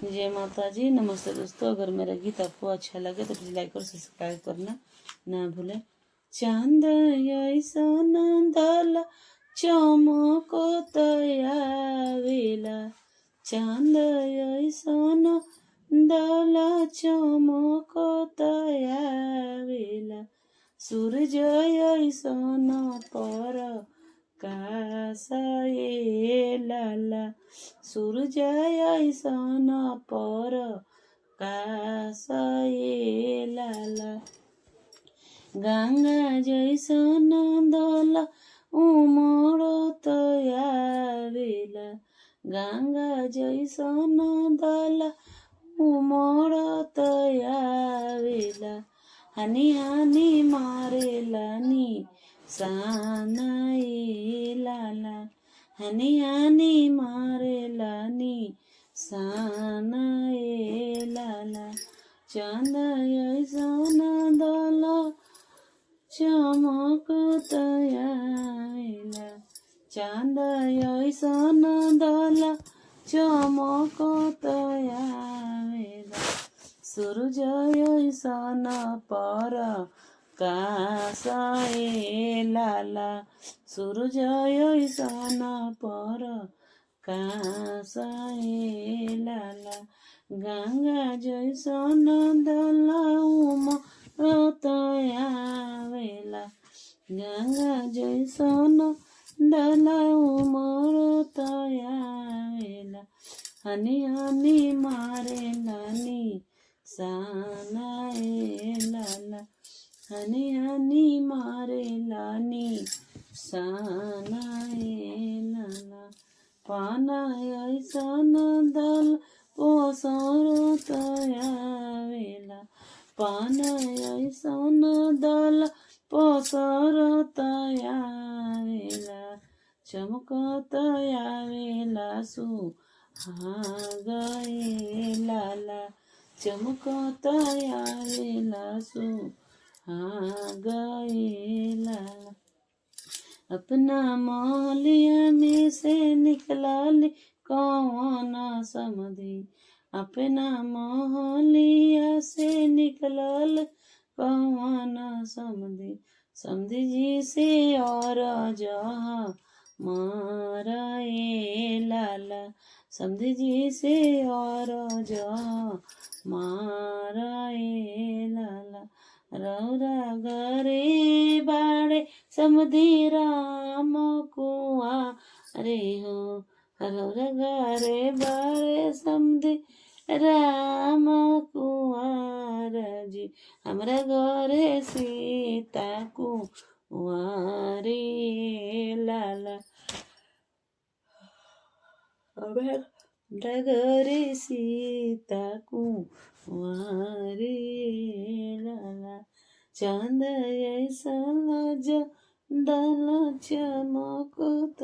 जय माता जी। नमस्ते दोस्तों, अगर मेरा गीत आपको अच्छा लगे तो प्लीज लाइक और सब्सक्राइब करना ना भूलें। चांद ऐसन दल चमको तयावेला, चांद ऐसन दल चमको तयावेला, सूरज ऐसन पर कासाए लाला, सूरज ऐसन पर कासाए लाला, गंगा जैसन दल उमड़त आवेला, गंगा जैसन दल उमड़त आवेला, हनी हनी मारेलानी सानाए लाला, हनी हनी मारेलानी सानाए लाला, चांद ऐसन दल चमकत आवेला, चांद ऐसन दल चमकत आवेला, सूरज ऐसन पर कासाए लाला, सूरज ऐसन पर कासाए लाला, गंगा जैसन दल उमड़त आवेला, गंगा जैसन दल उमड़त आवेला, हनी हनी मारेलानी सानाए लाला, हनी हनी मारेलानी सानाए लाला, पाना ऐसन दल पसरत आवेला, पाना ऐसन दल पसरत आवेला, चमकत आवेला सुहागे लाला, चमकत आवेला सुहागे लाला, अपना मालिया में से निकलाली कौन समधी, अपना मालिया से निकलल कौन समधी, समधी जी से और जहाँ माराए लाला, समधी जी से और जहाँ माराए लाला, रौरा घरे बाड़े समधी राम कुआरे हो, रौरा घरे बाड़े समधी राम कुआर जी, हमरा घरे सीता कुआरे लाला, हमरा घरे सीता कुआरे लाला, चांद ऐसन दल चमकत